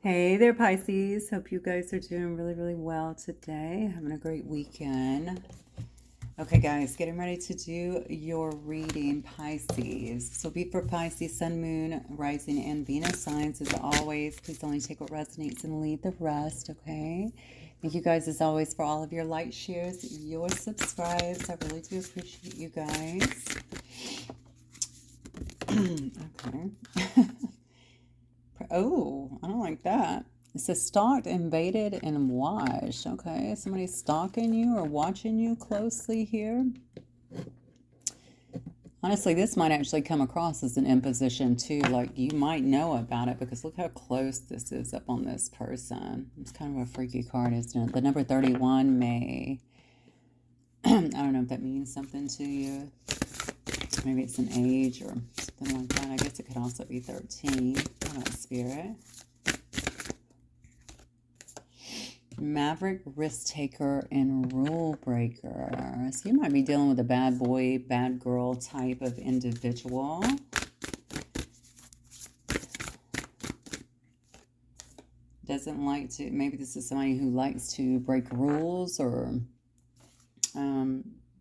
Hey there, Pisces. Hope you guys are doing really, really well today. Having a great weekend. Okay, guys, getting ready to do your reading, Pisces. So be for Pisces, Sun, Moon, Rising, and Venus signs. As always, please only take what resonates and leave the rest, okay? Thank you guys, as always, for all of your likes, shares, your subscribes. I really do appreciate you guys. Okay. Oh, I don't like that. It says stalked, invaded, and watched. Okay, somebody's stalking you or watching you closely here. Honestly, this might actually come across as an imposition too. Like you might know about it because look how close this is up on this person. It's kind of a freaky card, isn't it? The number 31 may, I don't know if that means something to you. Maybe it's an age or something like that. I guess it could also be 13. Come on, Spirit. Maverick, risk taker, and rule breaker. So you might be dealing with a bad boy, bad girl type of individual. Doesn't like to, maybe this is somebody who likes to break rules or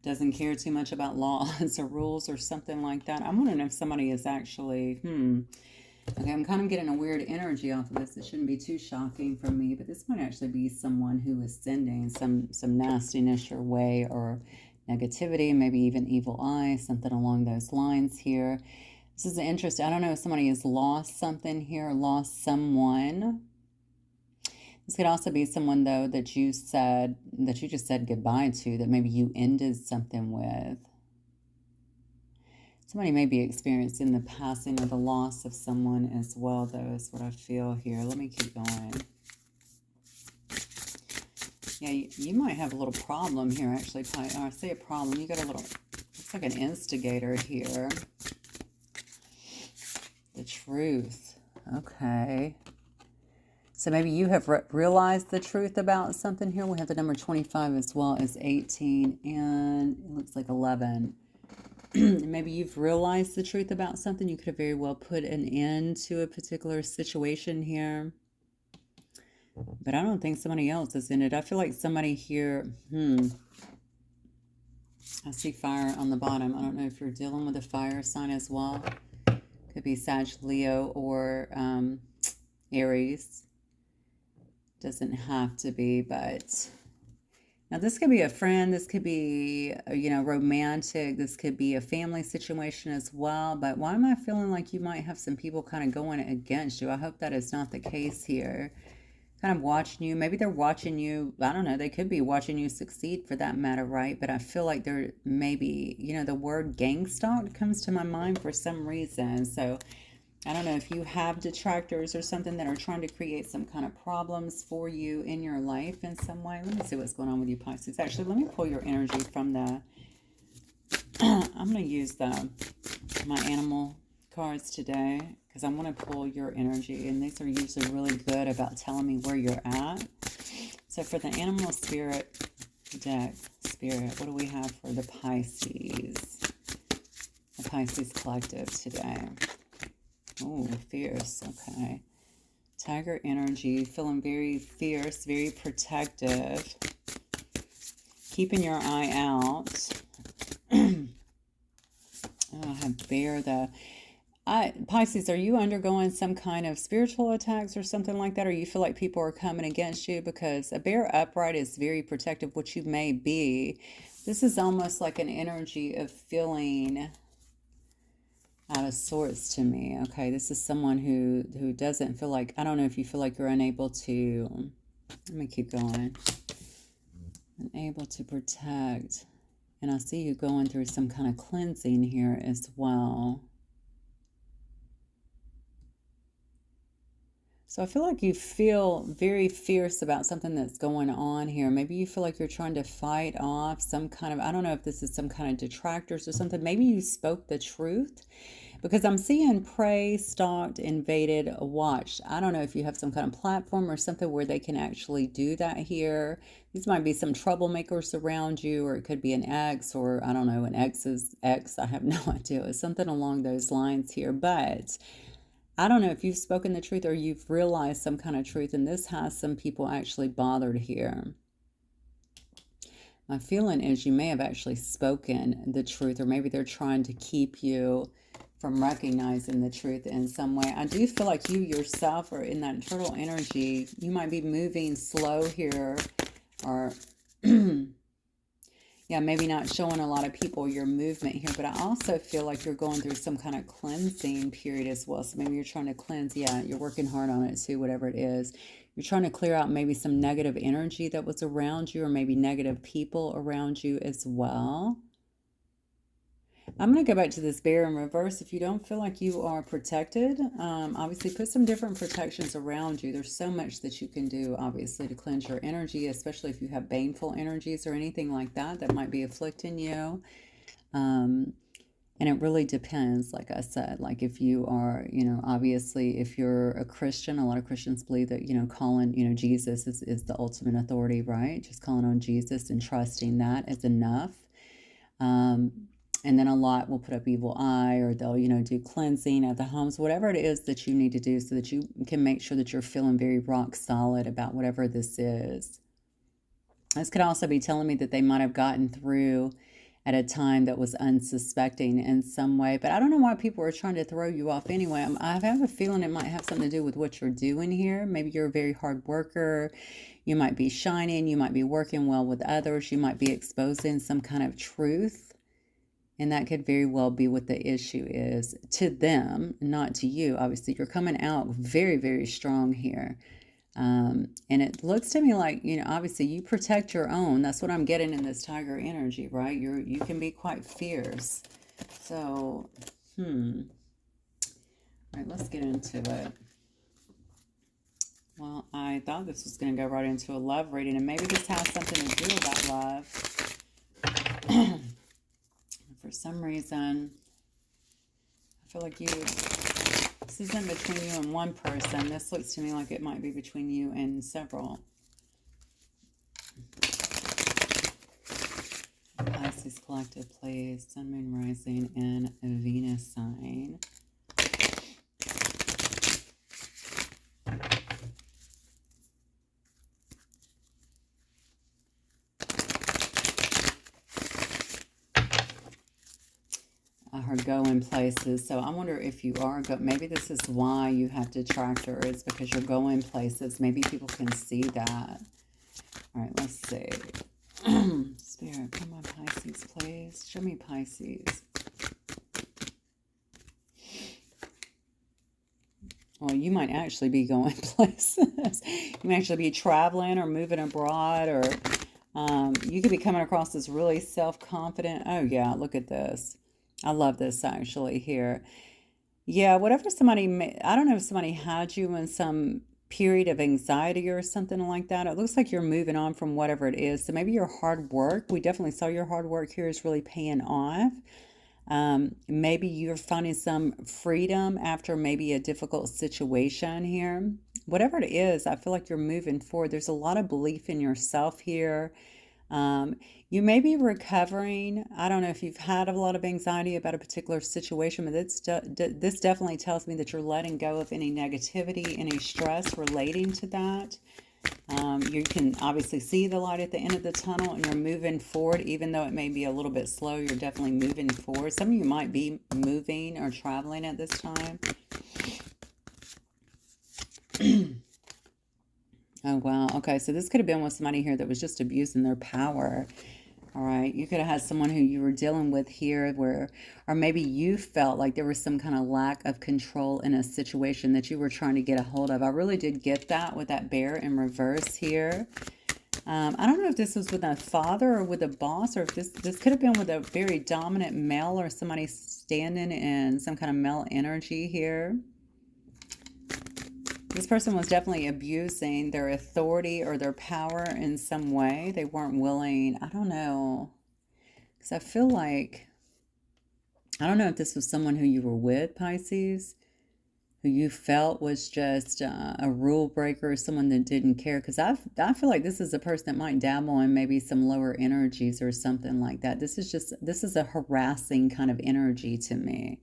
doesn't care too much about laws or rules or something like that. I'm wondering if somebody is actually, okay, I'm kind of getting a weird energy off of this. It shouldn't be too shocking for me, but this might actually be someone who is sending some nastiness your way or negativity, maybe even evil eye, something along those lines here. This is interesting. I don't know if somebody has lost something here, lost someone. This could also be someone, though, that you just said goodbye to, that maybe you ended something with. Somebody may be experiencing the passing or the loss of someone as well, though, is what I feel here. Let me keep going. Yeah, you might have a little problem here, actually. Or I say a problem. You got a little, looks like an instigator here. The truth. Okay. So maybe you have realized the truth about something here. We have the number 25 as well as 18, and it looks like 11. Maybe you've realized the truth about something. You could have very well put an end to a particular situation here. But I don't think somebody else is in it. I feel like somebody here, I see fire on the bottom. I don't know if you're dealing with a fire sign as well. Could be Sag, Leo, or Aries. Doesn't have to be, but now this could be a friend, this could be, romantic, this could be a family situation as well, but why am I feeling like you might have some people kind of going against you? I hope that is not the case here. Kind of watching you, maybe they're watching you, I don't know, they could be watching you succeed for that matter, right? But I feel like there maybe, the word gang stalk comes to my mind for some reason, so I don't know if you have detractors or something that are trying to create some kind of problems for you in your life in some way. Let me see what's going on with you, Pisces. Actually, let me pull your energy from the... I'm going to use my animal cards today because I want to pull your energy. And these are usually really good about telling me where you're at. So for the animal spirit deck, spirit, what do we have for the Pisces? The Pisces collective today. Oh, fierce. Okay. Tiger energy, feeling very fierce, very protective. Keeping your eye out. I have bear. Pisces, are you undergoing some kind of spiritual attacks or something like that? Or you feel like people are coming against you? Because a bear upright is very protective, which you may be. This is almost like an energy of feeling out of sorts to me. Okay, this is someone who doesn't feel like, I don't know if you feel like you're unable to, let me keep going, unable to protect. And I see you going through some kind of cleansing here as well. So I feel like you feel very fierce about something that's going on here. Maybe you feel like you're trying to fight off some kind of, I don't know if this is some kind of detractors or something. Maybe you spoke the truth. Because I'm seeing prey, stalked, invaded, watched. I don't know if you have some kind of platform or something where they can actually do that here. These might be some troublemakers around you, or it could be an ex, or I don't know, an ex's ex. I have no idea. It's something along those lines here. But I don't know if you've spoken the truth or you've realized some kind of truth, and this has some people actually bothered here. My feeling is you may have actually spoken the truth, or maybe they're trying to keep you from recognizing the truth in some way. I do feel like you yourself are in that turtle energy. You might be moving slow here, or yeah, maybe not showing a lot of people your movement here, but I also feel like you're going through some kind of cleansing period as well. So maybe you're trying to cleanse. Yeah, you're working hard on it too, whatever it is. You're trying to clear out maybe some negative energy that was around you, or maybe negative people around you as well. I'm going to go back to this bear in reverse. If you don't feel like you are protected, obviously put some different protections around you. There's so much that you can do, obviously, to cleanse your energy, especially if you have baneful energies or anything like that that might be afflicting you. And it really depends, like I said, like if you are, obviously, if you're a Christian, a lot of Christians believe that, calling, Jesus is the ultimate authority, right? Just calling on Jesus and trusting that is enough. And then a lot will put up evil eye, or they'll, do cleansing of the homes, whatever it is that you need to do so that you can make sure that you're feeling very rock solid about whatever this is. This could also be telling me that they might have gotten through at a time that was unsuspecting in some way. But I don't know why people are trying to throw you off anyway. I have a feeling it might have something to do with what you're doing here. Maybe you're a very hard worker. You might be shining. You might be working well with others. You might be exposing some kind of truth. And that could very well be what the issue is to them, not to you. Obviously, you're coming out very, very strong here. And it looks to me like, obviously you protect your own. That's what I'm getting in this tiger energy, right? You can be quite fierce. So, all right, let's get into it. Well, I thought this was going to go right into a love reading, and maybe this has something to do about love. For some reason, I feel like this isn't between you and one person. This looks to me like it might be between you and several. Pisces collective, please. Sun, Moon, Rising, and Venus sign. Her going places. So I wonder if you are maybe this is why you have detractors, because you're going places. Maybe people can see that. All right, let's see. Spirit, come on, Pisces, please. Show me Pisces. Well, you might actually be going places. You might actually be traveling or moving abroad, or you could be coming across as really self-confident. Oh, yeah, look at this. I love this actually here. Yeah, whatever I don't know if somebody had you in some period of anxiety or something like that. It looks like you're moving on from whatever it is. So maybe your hard work, we definitely saw your hard work here is really paying off. Maybe you're finding some freedom after maybe a difficult situation here. Whatever it is, I feel like you're moving forward. There's a lot of belief in yourself here. You may be recovering. I don't know if you've had a lot of anxiety about a particular situation, but this definitely tells me that you're letting go of any negativity, any stress relating to that. You can obviously see the light at the end of the tunnel, and you're moving forward, even though it may be a little bit slow. You're definitely moving forward. Some of you might be moving or traveling at this time. Oh, wow. Okay, so this could have been with somebody here that was just abusing their power. All right, you could have had someone who you were dealing with here or maybe you felt like there was some kind of lack of control in a situation that you were trying to get a hold of. I really did get that with that bear in reverse here. I don't know if this was with a father or with a boss, or if this could have been with a very dominant male or somebody standing in some kind of male energy here. This person was definitely abusing their authority or their power in some way. They weren't willing. I don't know. Because I feel like, I don't know if this was someone who you were with, Pisces, who you felt was just a rule breaker, or someone that didn't care. Because I feel like this is a person that might dabble in maybe some lower energies or something like that. This is a harassing kind of energy to me.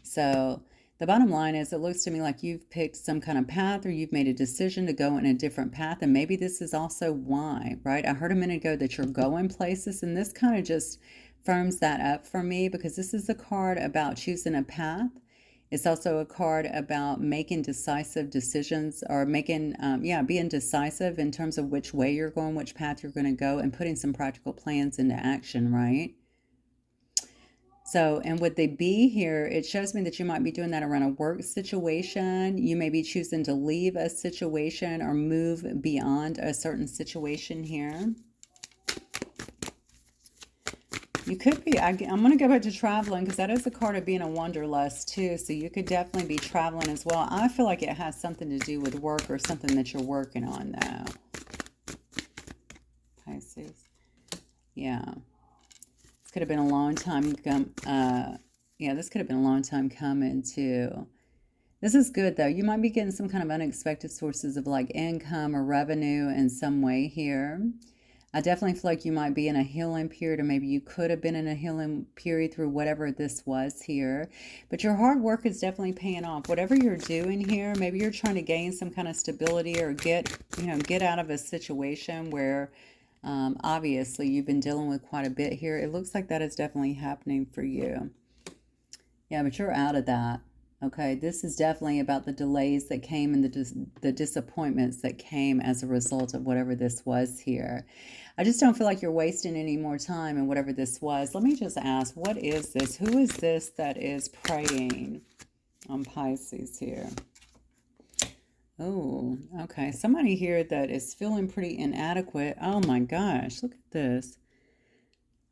So The bottom line is it looks to me like you've picked some kind of path or you've made a decision to go in a different path. And maybe this is also why, right? I heard a minute ago that you're going places, and this kind of just firms that up for me because this is a card about choosing a path. It's also a card about making decisive decisions or being decisive in terms of which way you're going, which path you're going to go, and putting some practical plans into action, right? So, and with the B here, it shows me that you might be doing that around a work situation. You may be choosing to leave a situation or move beyond a certain situation here. You could be, I'm going to go back to traveling because that is a card of being a wanderlust too. So you could definitely be traveling as well. I feel like it has something to do with work or something that you're working on though. Pisces. Yeah. This could have been a long time this could have been a long time coming too. This is good though. You might be getting some kind of unexpected sources of like income or revenue in some way here. I definitely feel like you might be in a healing period, or maybe you could have been in a healing period through whatever this was here. But your hard work is definitely paying off. Whatever you're doing here, maybe you're trying to gain some kind of stability or get out of a situation where obviously you've been dealing with quite a bit here. It looks like that is definitely happening for you. Yeah, but you're out of that. Okay, this is definitely about the delays that came and the disappointments that came as a result of whatever this was here. I just don't feel like you're wasting any more time in whatever this was. Let me just ask, what is this? Who is this that is praying on Pisces here? Oh, okay. Somebody here that is feeling pretty inadequate. Oh my gosh, look at this.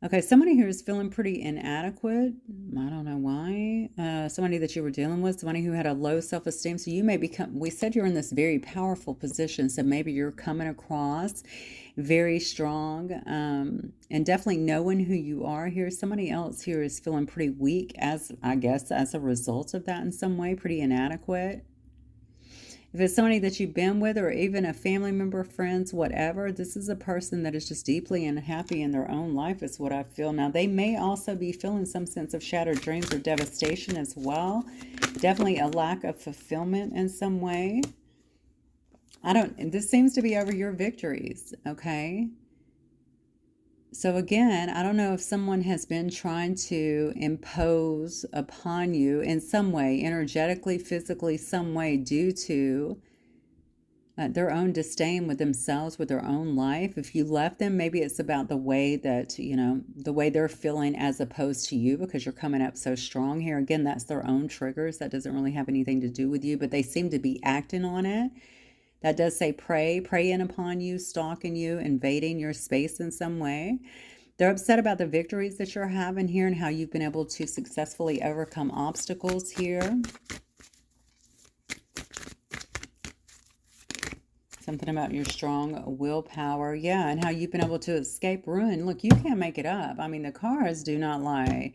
Okay, somebody here is feeling pretty inadequate. I don't know why. Somebody that you were dealing with, somebody who had a low self-esteem. So you may become, we said you're in this very powerful position. So maybe you're coming across very strong and definitely knowing who you are here. Somebody else here is feeling pretty weak as a result of that in some way, pretty inadequate. If it's somebody that you've been with or even a family member, friends, whatever, this is a person that is just deeply unhappy in their own life is what I feel. Now, they may also be feeling some sense of shattered dreams or devastation as well. Definitely a lack of fulfillment in some way. This seems to be over your victories, okay? So again, I don't know if someone has been trying to impose upon you in some way, energetically, physically, some way due to their own disdain with themselves, with their own life. If you left them, maybe it's about the way that, the way they're feeling as opposed to you because you're coming up so strong here. Again, that's their own triggers. That doesn't really have anything to do with you, but they seem to be acting on it. That does say preying upon you, stalking you, invading your space in some way. They're upset about the victories that you're having here and how you've been able to successfully overcome obstacles here. Something about your strong willpower. Yeah, and how you've been able to escape ruin. Look, you can't make it up. I mean, the cards do not lie.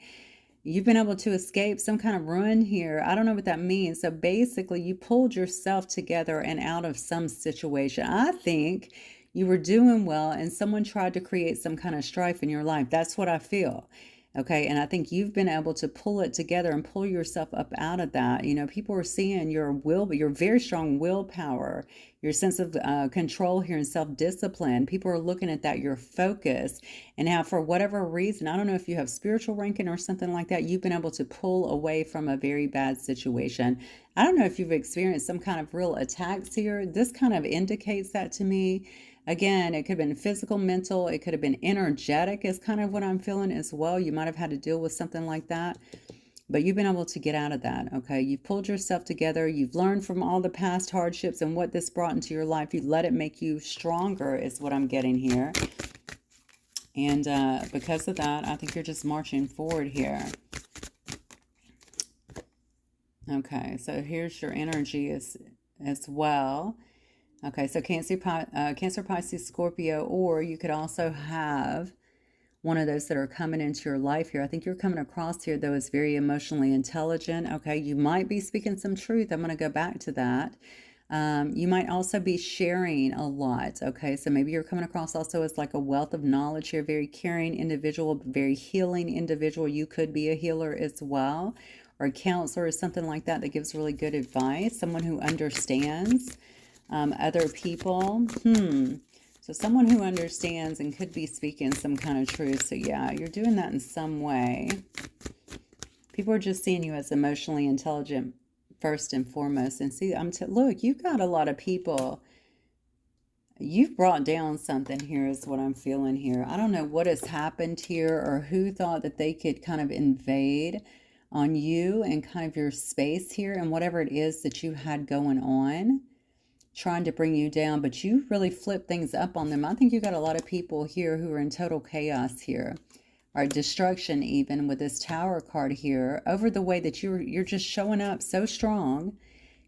You've been able to escape some kind of ruin here. I don't know what that means. So basically, you pulled yourself together and out of some situation. I think you were doing well and someone tried to create some kind of strife in your life. That's what I feel. Okay, and I think you've been able to pull it together and pull yourself up out of that. People are seeing your very strong willpower, your sense of control here and self-discipline. People are looking at that, your focus, and how for whatever reason, I don't know if you have spiritual ranking or something like that, you've been able to pull away from a very bad situation. I don't know if you've experienced some kind of real attacks here. This kind of indicates that to me. Again, it could have been physical, mental, it could have been energetic is kind of what I'm feeling as well. You might have had to deal with something like that, but you've been able to get out of that, okay? You've pulled yourself together. You've learned from all the past hardships and what this brought into your life. You let it make you stronger is what I'm getting here. And because of that, I think you're just marching forward here. Okay, so here's your energy as well. Okay, so Cancer, Pisces, Scorpio, or you could also have one of those that are coming into your life here. I think you're coming across here, though, as very emotionally intelligent. Okay, you might be speaking some truth. I'm going to go back to that. You might also be sharing a lot. Okay, so maybe you're coming across also as like a wealth of knowledge here, very caring individual, very healing individual. You could be a healer as well, or a counselor or something like that that gives really good advice. Someone who understands other people. So someone who understands and could be speaking some kind of truth. So yeah, you're doing that in some way. People are just seeing you as emotionally intelligent first and foremost. And see, look, you've got a lot of people. You've brought down something here is what I'm feeling here. I don't know what has happened here or who thought that they could kind of invade on you and kind of your space here and whatever it is that you had going on, trying to bring you down, but you really flipped things up on them. I think you got a lot of people here who are in total chaos here, or destruction even, with this Tower card here, over the way that you're just showing up so strong,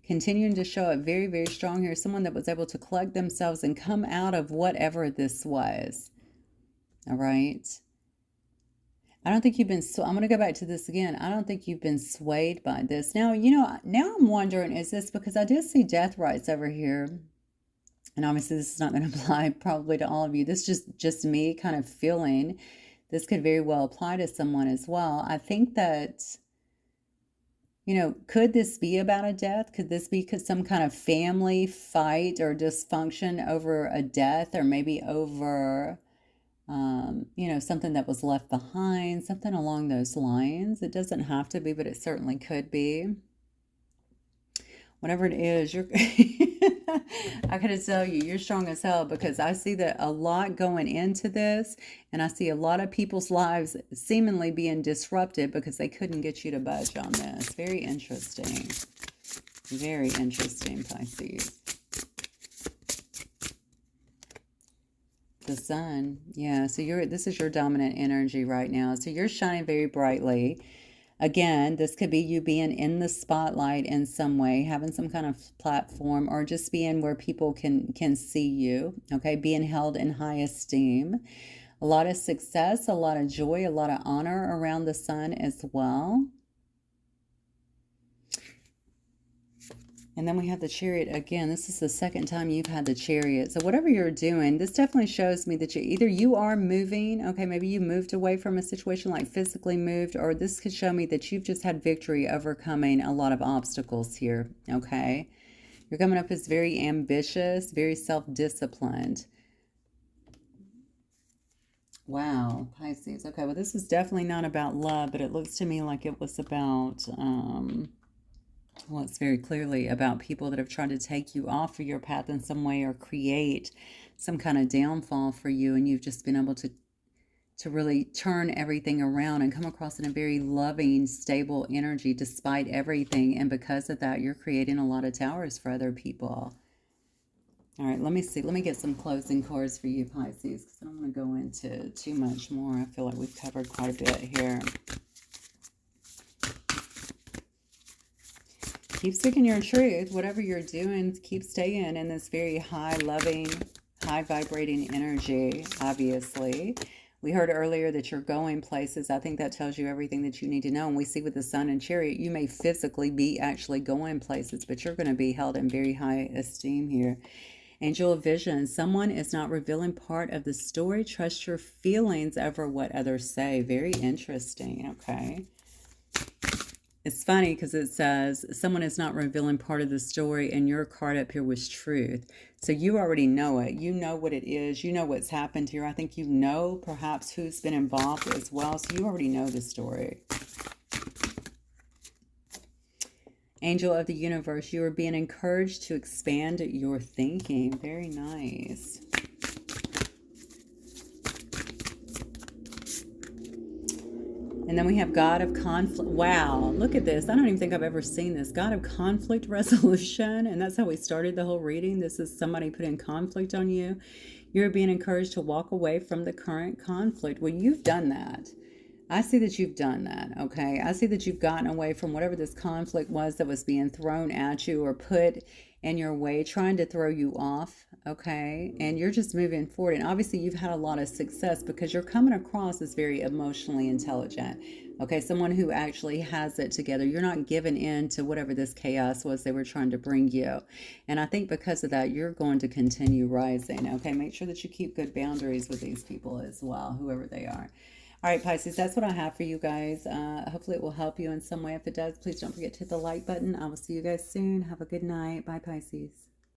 continuing to show up very, very strong here. Someone that was able to collect themselves and come out of whatever this was. All right. I don't think you've been, I'm going to go back to this again. I don't think you've been swayed by this. Now, now I'm wondering, is this because I did see death rights over here? And obviously this is not going to apply probably to all of you. This is just me kind of feeling this could very well apply to someone as well. I think that, could this be about a death? Could this be some kind of family fight or dysfunction over a death, or maybe over something that was left behind, something along those lines? It doesn't have to be, but it certainly could be. Whatever it is, you're I gotta tell you, you're strong as hell, because I see that a lot going into this, and I see a lot of people's lives seemingly being disrupted because they couldn't get you to budge on this. Very interesting. Very interesting, Pisces. The sun. Yeah, so this is your dominant energy right now. So you're shining very brightly. Again, this could be you being in the spotlight in some way, having some kind of platform, or just being where people can see you, okay? Being held in high esteem. A lot of success, a lot of joy, a lot of honor around the sun as well. And then we have the Chariot again. This is the second time you've had the Chariot. So whatever you're doing, this definitely shows me that you are moving. Okay, maybe you moved away from a situation, like physically moved, or this could show me that you've just had victory overcoming a lot of obstacles here. Okay, you're coming up as very ambitious, very self-disciplined. Wow, Pisces. Okay, well, this is definitely not about love, but it looks to me like it was about... well, it's very clearly about people that have tried to take you off of your path in some way, or create some kind of downfall for you, and you've just been able to really turn everything around and come across in a very loving, stable energy despite everything. And because of that, you're creating a lot of towers for other people. All right, let me see. Let me get some closing cards for you, Pisces, because I don't want to go into too much more. I feel like we've covered quite a bit here. Keep speaking your truth. Whatever you're doing, keep staying in this very high, loving, high vibrating energy, obviously. We heard earlier that you're going places. I think that tells you everything that you need to know. And we see with the Sun and Chariot, you may physically be actually going places, but you're going to be held in very high esteem here. Angel of Vision. Someone is not revealing part of the story. Trust your feelings over what others say. Very interesting. Okay. It's funny because it says someone is not revealing part of the story, and your card up here was truth. So you already know it. You know what it is. You know what's happened here. I think you know perhaps who's been involved as well. So you already know the story. Angel of the Universe, you are being encouraged to expand your thinking. Very nice. And then we have God of Conflict. Wow, look at this. I don't even think I've ever seen this. God of Conflict Resolution. And that's how we started the whole reading. This is somebody putting conflict on you. You're being encouraged to walk away from the current conflict. Well, you've done that. I see that you've done that, okay? I see that you've gotten away from whatever this conflict was that was being thrown at you or put in your way, trying to throw you off, okay? And you're just moving forward. And obviously you've had a lot of success because you're coming across as very emotionally intelligent, okay? Someone who actually has it together. You're not giving in to whatever this chaos was they were trying to bring you. And I think because of that, you're going to continue rising, okay? Make sure that you keep good boundaries with these people as well, whoever they are. All right, Pisces, that's what I have for you guys. Hopefully it will help you in some way. If it does, please don't forget to hit the like button. I will see you guys soon. Have a good night. Bye, Pisces.